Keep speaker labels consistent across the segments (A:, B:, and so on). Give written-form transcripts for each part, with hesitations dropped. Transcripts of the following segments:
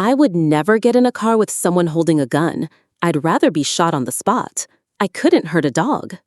A: I would never get in a car with someone holding a gun. I'd rather be shot on the spot. I couldn't hurt a dog.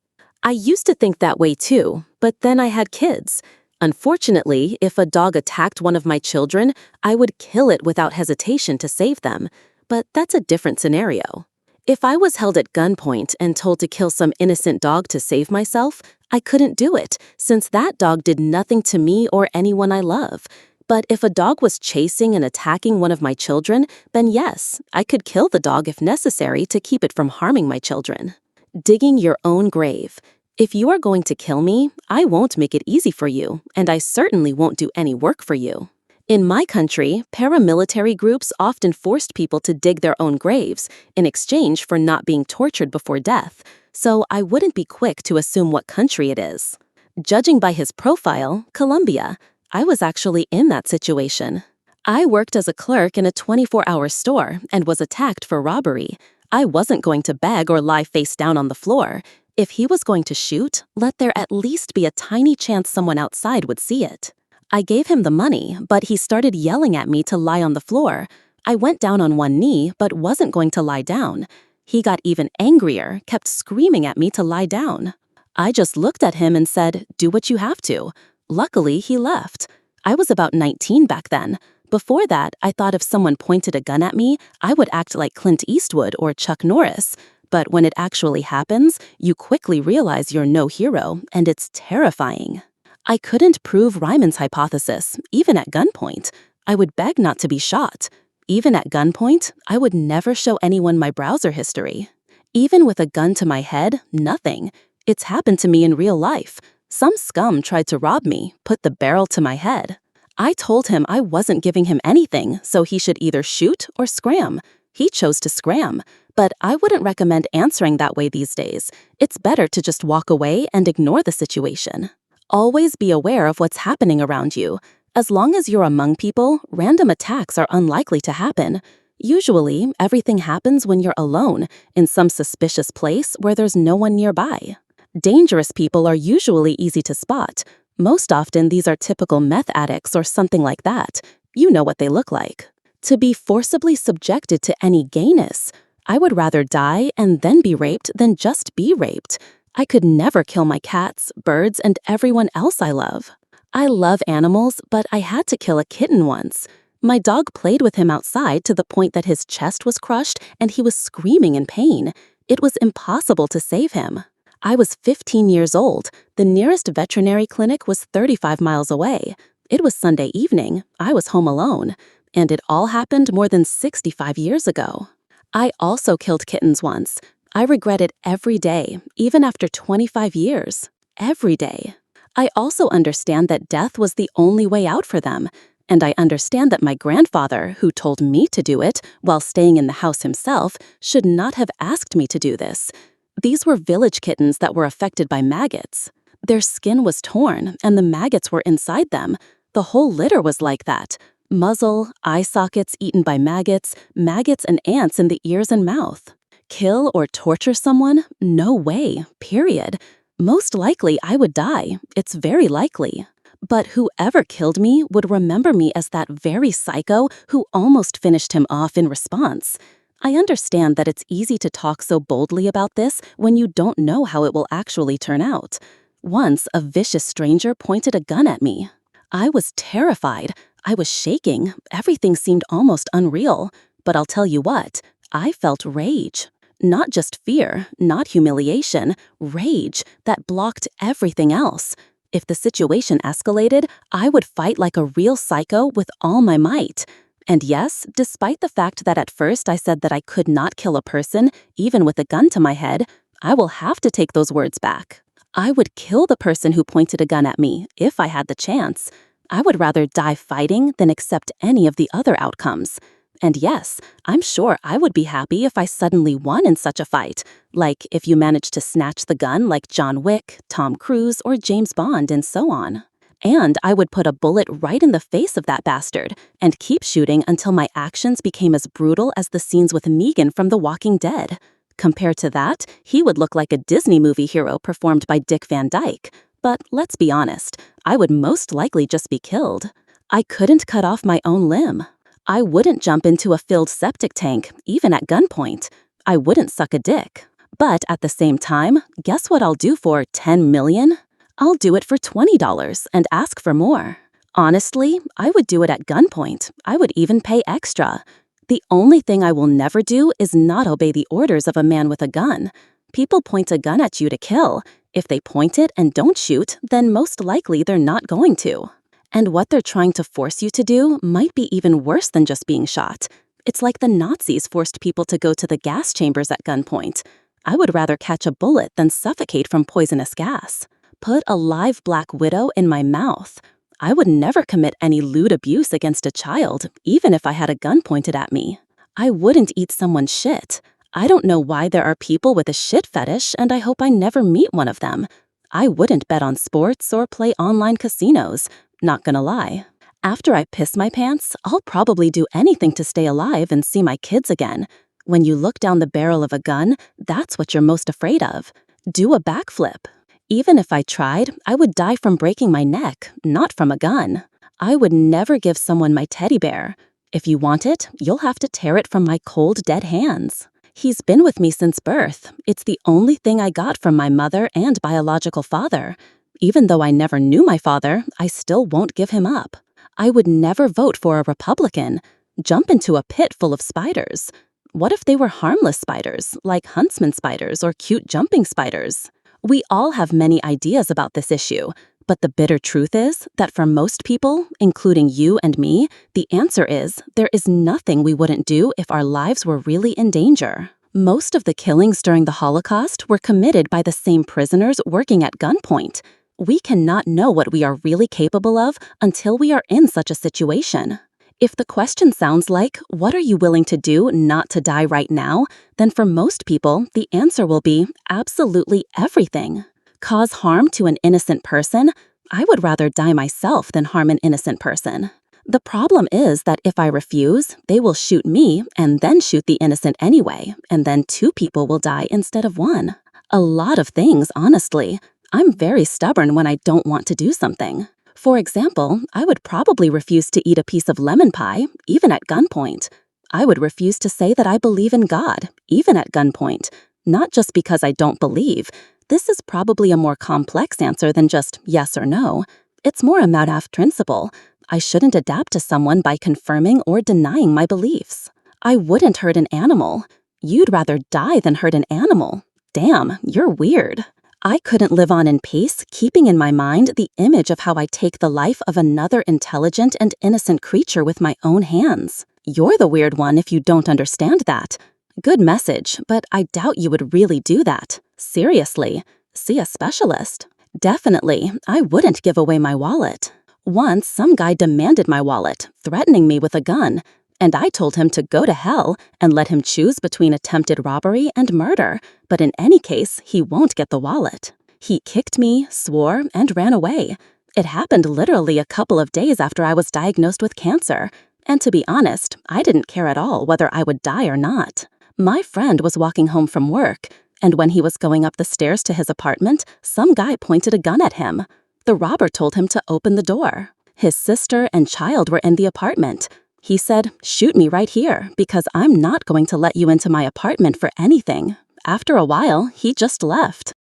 A: I used to think that way too, but then I had kids. Unfortunately, if a dog attacked one of my children, I would kill it without hesitation to save them. But that's a different scenario. If I was held at gunpoint and told to kill some innocent dog to save myself, I couldn't do it, since that dog did nothing to me or anyone I love. But if a dog was chasing and attacking one of my children, then yes, I could kill the dog if necessary to keep it from harming my children. Digging your own grave. If you are going to kill me, I won't make it easy for you, and I certainly won't do any work for you. In my country, paramilitary groups often forced people to dig their own graves in exchange for not being tortured before death, so I wouldn't be quick to assume what country it is. Judging by his profile, Colombia, I was actually in that situation. I worked as a clerk in a 24-hour store and was attacked for robbery. I wasn't going to beg or lie face down on the floor. If he was going to shoot, let there at least be a tiny chance someone outside would see it. I gave him the money, but he started yelling at me to lie on the floor. I went down on one knee, but wasn't going to lie down. He got even angrier, kept screaming at me to lie down. I just looked at him and said, "Do what you have to." Luckily, he left. I was about 19 back then. Before that, I thought if someone pointed a gun at me, I would act like Clint Eastwood or Chuck Norris. But when it actually happens, you quickly realize you're no hero, and it's terrifying. I couldn't prove Ryman's hypothesis, even at gunpoint. I would beg not to be shot. Even at gunpoint, I would never show anyone my browser history. Even with a gun to my head, nothing. It's happened to me in real life. Some scum tried to rob me, put the barrel to my head. I told him I wasn't giving him anything, so he should either shoot or scram. He chose to scram, but I wouldn't recommend answering that way these days. It's better to just walk away and ignore the situation. Always be aware of what's happening around you. As long as you're among people, random attacks are unlikely to happen. Usually, everything happens when you're alone, in some suspicious place where there's no one nearby. Dangerous people are usually easy to spot. Most often, these are typical meth addicts or something like that. You know what they look like. To be forcibly subjected to any gayness, I would rather die and then be raped than just be raped. I could never kill my cats, birds, and everyone else I love. I love animals, but I had to kill a kitten once. My dog played with him outside to the point that his chest was crushed and he was screaming in pain. It was impossible to save him. I was 15 years old. The nearest veterinary clinic was 35 miles away. It was Sunday evening. I was home alone. And it all happened more than 65 years ago. I also killed kittens once. I regret it every day, even after 25 years. Every day. I also understand that death was the only way out for them. And I understand that my grandfather, who told me to do it while staying in the house himself, should not have asked me to do this. These were village kittens that were affected by maggots. Their skin was torn, and the maggots were inside them. The whole litter was like that. Muzzle, eye sockets eaten by maggots, maggots and ants in the ears and mouth. Kill or torture someone? No way, period. Most likely I would die. It's very likely. But whoever killed me would remember me as that very psycho who almost finished him off in response. I understand that it's easy to talk so boldly about this when you don't know how it will actually turn out. Once, a vicious stranger pointed a gun at me. I was terrified. I was shaking. Everything seemed almost unreal. But I'll tell you what, I felt rage. Not just fear, not humiliation, rage that blocked everything else. If the situation escalated, I would fight like a real psycho with all my might. And yes, despite the fact that at first I said that I could not kill a person, even with a gun to my head, I will have to take those words back. I would kill the person who pointed a gun at me, if I had the chance. I would rather die fighting than accept any of the other outcomes. And yes, I'm sure I would be happy if I suddenly won in such a fight, like if you managed to snatch the gun like John Wick, Tom Cruise, or James Bond, and so on. And I would put a bullet right in the face of that bastard and keep shooting until my actions became as brutal as the scenes with Negan from The Walking Dead. Compared to that, he would look like a Disney movie hero performed by Dick Van Dyke. But let's be honest, I would most likely just be killed. I couldn't cut off my own limb. I wouldn't jump into a filled septic tank, even at gunpoint. I wouldn't suck a dick. But at the same time, guess what I'll do for 10 million? I'll do it for $20 and ask for more. Honestly, I would do it at gunpoint. I would even pay extra. The only thing I will never do is not obey the orders of a man with a gun. People point a gun at you to kill. If they point it and don't shoot, then most likely they're not going to. And what they're trying to force you to do might be even worse than just being shot. It's like the Nazis forced people to go to the gas chambers at gunpoint. I would rather catch a bullet than suffocate from poisonous gas. Put a live black widow in my mouth. I would never commit any lewd abuse against a child, even if I had a gun pointed at me. I wouldn't eat someone's shit. I don't know why there are people with a shit fetish, and I hope I never meet one of them. I wouldn't bet on sports or play online casinos. Not gonna lie. After I piss my pants, I'll probably do anything to stay alive and see my kids again. When you look down the barrel of a gun, that's what you're most afraid of. Do a backflip. Even if I tried, I would die from breaking my neck, not from a gun. I would never give someone my teddy bear. If you want it, you'll have to tear it from my cold, dead hands. He's been with me since birth. It's the only thing I got from my mother and biological father. Even though I never knew my father, I still won't give him up. I would never vote for a Republican. Jump into a pit full of spiders. What if they were harmless spiders, like huntsman spiders or cute jumping spiders? We all have many ideas about this issue, but the bitter truth is that for most people, including you and me, the answer is there is nothing we wouldn't do if our lives were really in danger. Most of the killings during the Holocaust were committed by the same prisoners working at gunpoint. We cannot know what we are really capable of until we are in such a situation. If the question sounds like, what are you willing to do not to die right now? Then for most people, the answer will be absolutely everything. Cause harm to an innocent person? I would rather die myself than harm an innocent person. The problem is that if I refuse, they will shoot me and then shoot the innocent anyway, and then 2 people will die instead of 1. A lot of things, honestly. I'm very stubborn when I don't want to do something. For example, I would probably refuse to eat a piece of lemon pie, even at gunpoint. I would refuse to say that I believe in God, even at gunpoint. Not just because I don't believe. This is probably a more complex answer than just yes or no. It's more a matter of principle. I shouldn't adapt to someone by confirming or denying my beliefs. I wouldn't hurt an animal. You'd rather die than hurt an animal. Damn, you're weird. I couldn't live on in peace, keeping in my mind the image of how I take the life of another intelligent and innocent creature with my own hands. You're the weird one if you don't understand that. Good message, but I doubt you would really do that. Seriously, see a specialist. Definitely, I wouldn't give away my wallet. Once, some guy demanded my wallet, threatening me with a gun, and I told him to go to hell and let him choose between attempted robbery and murder, but in any case, he won't get the wallet. He kicked me, swore, and ran away. It happened literally a couple of days after I was diagnosed with cancer, and to be honest, I didn't care at all whether I would die or not. My friend was walking home from work, and when he was going up the stairs to his apartment, some guy pointed a gun at him. The robber told him to open the door. His sister and child were in the apartment. He said, "Shoot me right here, because I'm not going to let you into my apartment for anything." After a while, he just left.